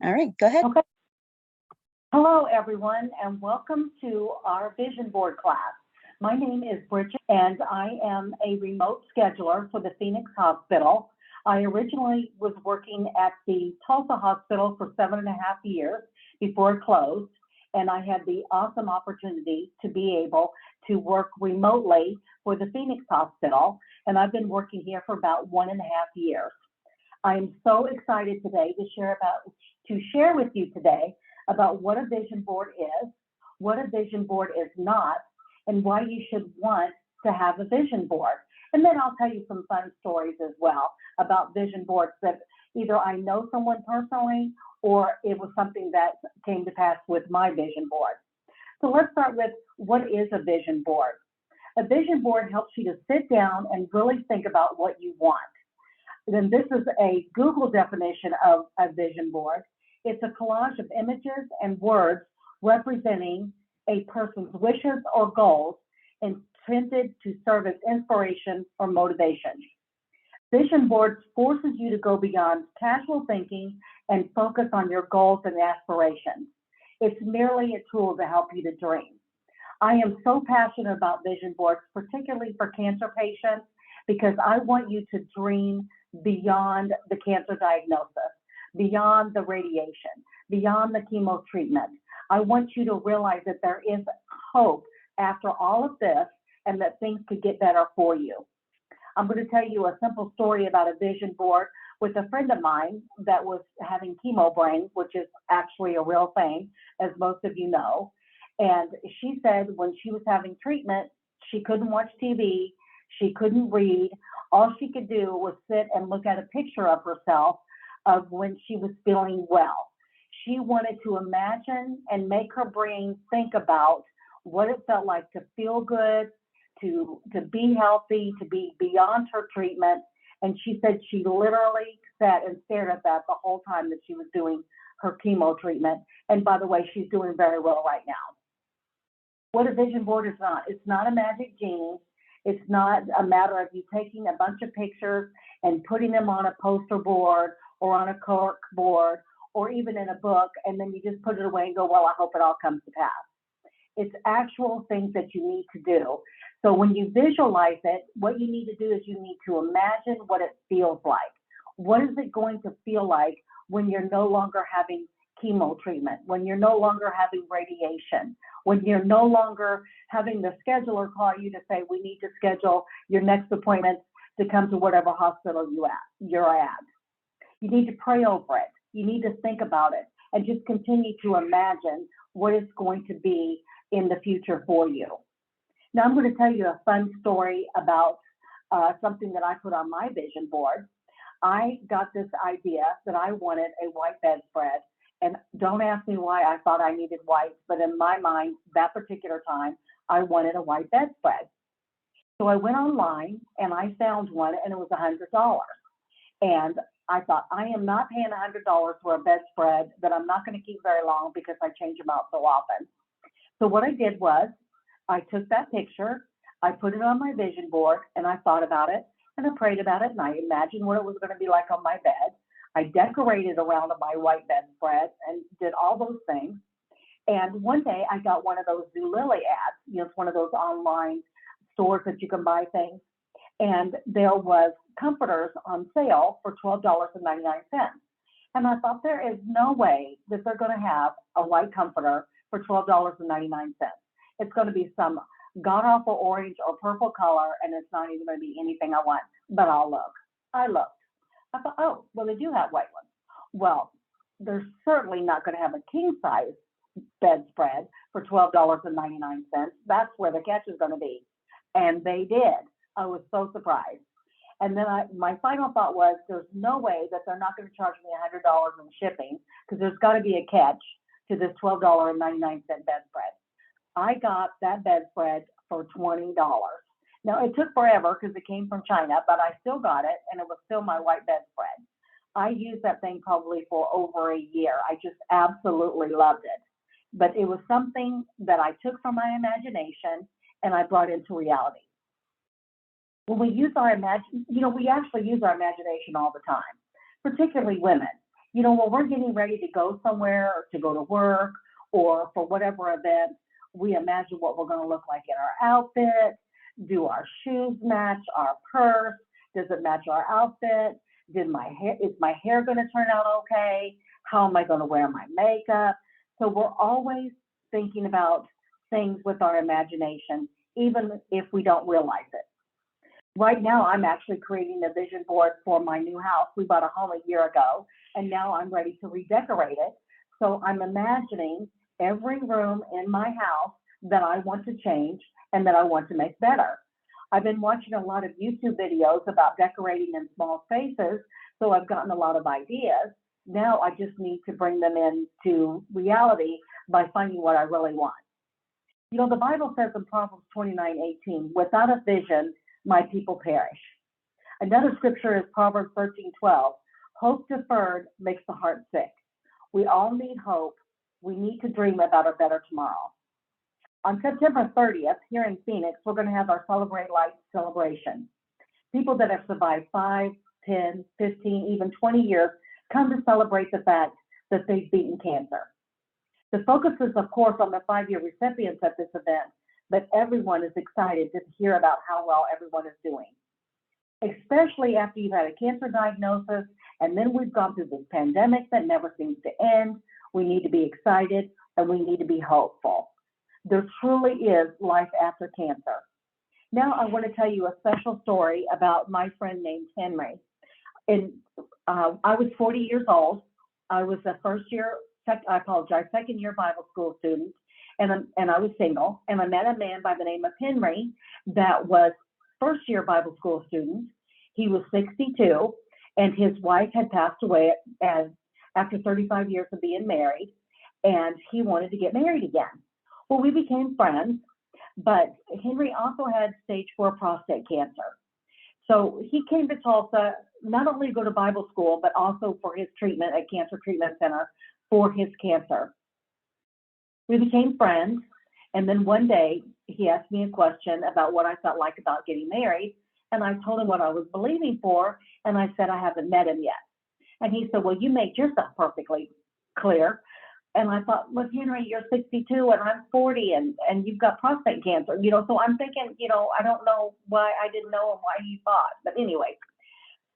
All right, go ahead. Okay. Hello, everyone, and welcome to our vision board class. My name is Bridget, and I am a remote scheduler for the Phoenix Hospital. I originally was working at the Tulsa Hospital for 7.5 years before it closed, and I had the awesome opportunity to be able to work remotely for the Phoenix Hospital, and I've been working here for about 1.5 years. I am so excited today to share with you today about what a vision board is, what a vision board is not, and why you should want to have a vision board. And then I'll tell you some fun stories as well about vision boards that either I know someone personally or it was something that came to pass with my vision board. So let's start with, what is a vision board? A vision board helps you to sit down and really think about what you want. Then this is a Google definition of a vision board. It's a collage of images and words representing a person's wishes or goals intended to serve as inspiration or motivation. Vision boards forces you to go beyond casual thinking and focus on your goals and aspirations. It's merely a tool to help you to dream. I am so passionate about vision boards, particularly for cancer patients, because I want you to dream beyond the cancer diagnosis, beyond the radiation, beyond the chemo treatment. I want you to realize that there is hope after all of this and that things could get better for you. I'm going to tell you a simple story about a vision board with a friend of mine that was having chemo brain, which is actually a real thing, as most of you know. And she said when she was having treatment, she couldn't watch TV, she couldn't read. All she could do was sit and look at a picture of herself of when she was feeling well. She wanted to imagine and make her brain think about what it felt like to feel good, to be healthy, to be beyond her treatment. And she said she literally sat and stared at that the whole time that she was doing her chemo treatment. And by the way, she's doing very well right now. What a vision board is not. It's not a magic genie. It's not a matter of you taking a bunch of pictures and putting them on a poster board or on a cork board or even in a book, and then you just put it away and go, well, I hope it all comes to pass. It's actual things that you need to do. So when you visualize it, what you need to do is you need to imagine what it feels like. What is it going to feel like when you're no longer having chemo treatment, when you're no longer having radiation, when you're no longer having the scheduler call you to say, we need to schedule your next appointment to come to whatever hospital you're at. You need to pray over it. You need to think about it and just continue to imagine what it's going to be in the future for you. Now I'm going to tell you a fun story about something that I put on my vision board. I got this idea that I wanted a white bedspread. And don't ask me why I thought I needed white, but in my mind, that particular time, I wanted a white bedspread. So I went online and I found one and it was $100. And I thought, I am not paying $100 for a bedspread that I'm not going to keep very long because I change them out so often. So what I did was I took that picture, I put it on my vision board, and I thought about it and I prayed about it and I imagined what it was going to be like on my bed. I decorated around my white bedspread and did all those things. And one day I got one of those Zulily ads, it's one of those online stores that you can buy things. And there was comforters on sale for $12.99. And I thought, there is no way that they're going to have a white comforter for $12.99. It's going to be some god-awful orange or purple color, and it's not even going to be anything I want, but I'll look. I looked. I thought, oh, well, they do have white ones. Well, they're certainly not going to have a king-size bedspread for $12.99. That's where the catch is going to be. And they did. I was so surprised. And then my final thought was, there's no way that they're not going to charge me $100 in shipping, because there's got to be a catch to this $12.99 bedspread. I got that bedspread for $20. Now, it took forever because it came from China, but I still got it, and it was still my white bedspread. I used that thing probably for over a year. I just absolutely loved it. But it was something that I took from my imagination and I brought into reality. When we use our we actually use our imagination all the time, particularly women. When we're getting ready to go somewhere or to go to work or for whatever event, we imagine what we're going to look like in our outfit. Do our shoes match our purse? Does it match our outfit? Is my hair going to turn out okay? How am I going to wear my makeup? So we're always thinking about things with our imagination, even if we don't realize it. Right now, I'm actually creating a vision board for my new house. We bought a home a year ago, and now I'm ready to redecorate it. So I'm imagining every room in my house that I want to change and that I want to make better. I've been watching a lot of YouTube videos about decorating in small spaces, so I've gotten a lot of ideas. Now I just need to bring them into reality by finding what I really want. The Bible says in Proverbs 29:18, without a vision, my people perish. Another scripture is Proverbs 13:12, hope deferred makes the heart sick. We all need hope. We need to dream about a better tomorrow. On September 30th, here in Phoenix, we're going to have our Celebrate Life celebration. People that have survived 5, 10, 15, even 20 years come to celebrate the fact that they've beaten cancer. The focus is, of course, on the 5-year recipients at this event, but everyone is excited to hear about how well everyone is doing, especially after you've had a cancer diagnosis, and then we've gone through this pandemic that never seems to end. We need to be excited, and we need to be hopeful. There truly is life after cancer. Now I want to tell you a special story about my friend named Henry. I was 40 years old. I was a second year Bible school student, and I was single, and I met a man by the name of Henry that was first year Bible school student. He was 62, and his wife had passed away after 35 years of being married, and he wanted to get married again. Well, we became friends, but Henry also had stage 4 prostate cancer. So he came to Tulsa, not only to go to Bible school, but also for his treatment at Cancer Treatment Center for his cancer. We became friends, and then one day he asked me a question about what I felt like about getting married, and I told him what I was believing for, and I said I haven't met him yet. And he said, well, you made yourself perfectly clear. And I thought, well, Henry, you're 62 and I'm 40 and you've got prostate cancer, so I'm thinking, I don't know why I didn't know him, why he thought. But anyway,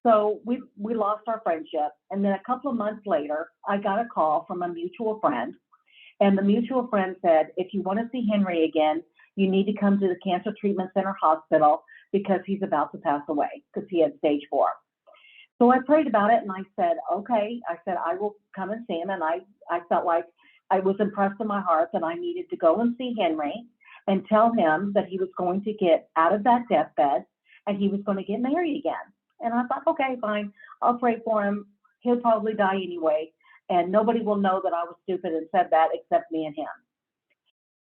so we lost our friendship. And then a couple of months later, I got a call from a mutual friend. And the mutual friend said, if you want to see Henry again, you need to come to the Cancer Treatment Center hospital because he's about to pass away because he had stage 4. So I prayed about it and I said, okay, I will come and see him. And I felt like I was impressed in my heart that I needed to go and see Henry and tell him that he was going to get out of that deathbed and he was going to get married again. And I thought, okay, fine, I'll pray for him. He'll probably die anyway. And nobody will know that I was stupid and said that except me and him.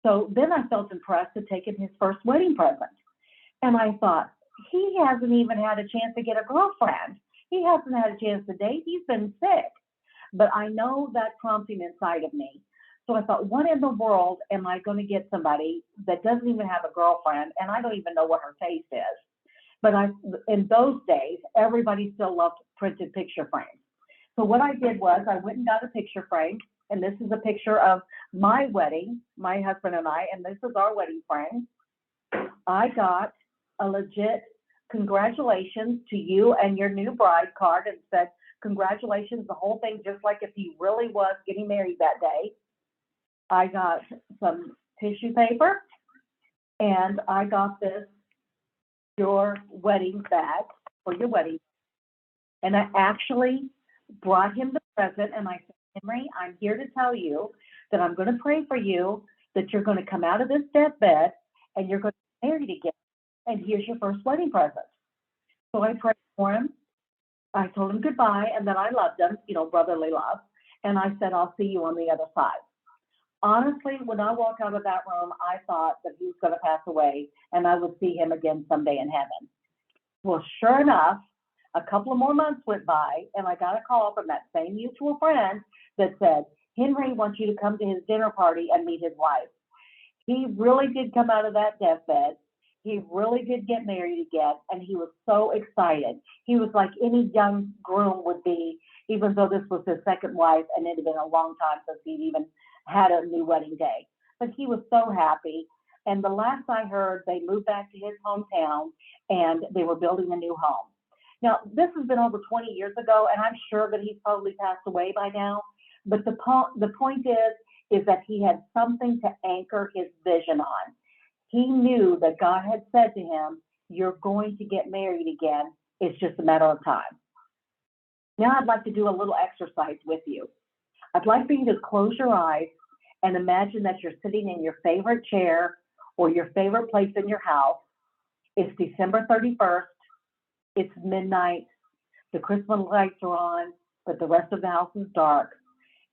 So then I felt impressed to take him his first wedding present. And I thought, he hasn't even had a chance to get a girlfriend. He hasn't had a chance to date. He's been sick. But I know that prompting inside of me. So I thought, what in the world am I going to get somebody that doesn't even have a girlfriend, and I don't even know what her taste is. But in those days, everybody still loved printed picture frames. So what I did was I went and got a picture frame, and this is a picture of my wedding, my husband and I, and this is our wedding frame. I got a legit congratulations to you and your new bride card and said, congratulations, the whole thing, just like if he really was getting married that day. I got some tissue paper, and I got this, your wedding bag for your wedding. And I actually brought him the present, and I said, Henry, I'm here to tell you that I'm going to pray for you, that you're going to come out of this deathbed, and you're going to get married again. And here's your first wedding present. So I prayed for him. I told him goodbye, and then I loved him, brotherly love. And I said, I'll see you on the other side. Honestly, when I walked out of that room, I thought that he was going to pass away, and I would see him again someday in heaven. Well, sure enough, a couple of more months went by, and I got a call from that same mutual friend that said, Henry wants you to come to his dinner party and meet his wife. He really did come out of that deathbed. He really did get married again, and he was so excited. He was like any young groom would be even though this was his second wife and it had been a long time since he'd even had a new wedding day. But he was so happy. And the last I heard, they moved back to his hometown and they were building a new home. Now, this has been over 20 years ago, and I'm sure that he's probably passed away by now. But the point is that he had something to anchor his vision on. He knew that God had said to him, you're going to get married again. It's just a matter of time. Now I'd like to do a little exercise with you. I'd like for you to close your eyes and imagine that you're sitting in your favorite chair or your favorite place in your house. It's December 31st. It's midnight. The Christmas lights are on, but the rest of the house is dark.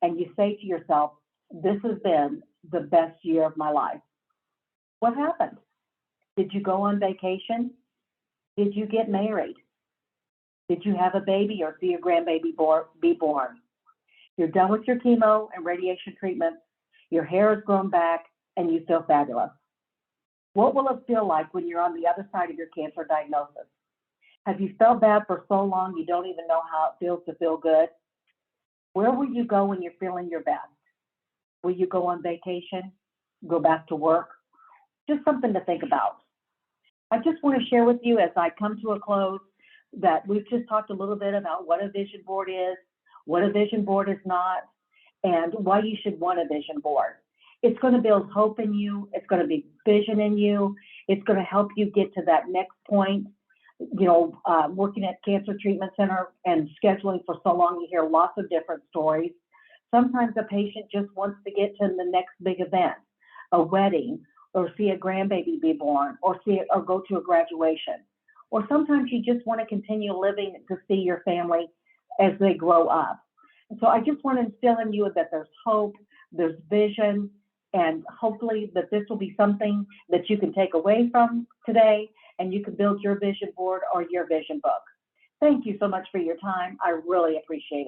And you say to yourself, this has been the best year of my life. What happened? Did you go on vacation? Did you get married? Did you have a baby or see your grandbaby be born? You're done with your chemo and radiation treatment. Your hair has grown back and you feel fabulous. What will it feel like when you're on the other side of your cancer diagnosis? Have you felt bad for so long you don't even know how it feels to feel good? Where will you go when you're feeling your best? Will you go on vacation? Go back to work? Just something to think about. I just want to share with you as I come to a close that we've just talked a little bit about what a vision board is, what a vision board is not, and why you should want a vision board. It's going to build hope in you. It's going to be vision in you. It's going to help you get to that next point. Working at Cancer Treatment Center and scheduling for so long, you hear lots of different stories. Sometimes a patient just wants to get to the next big event, a wedding, or see a grandbaby be born, or go to a graduation. Or sometimes you just want to continue living to see your family as they grow up. And so I just want to instill in you that there's hope, there's vision, and hopefully that this will be something that you can take away from today and you can build your vision board or your vision book. Thank you so much for your time. I really appreciate it.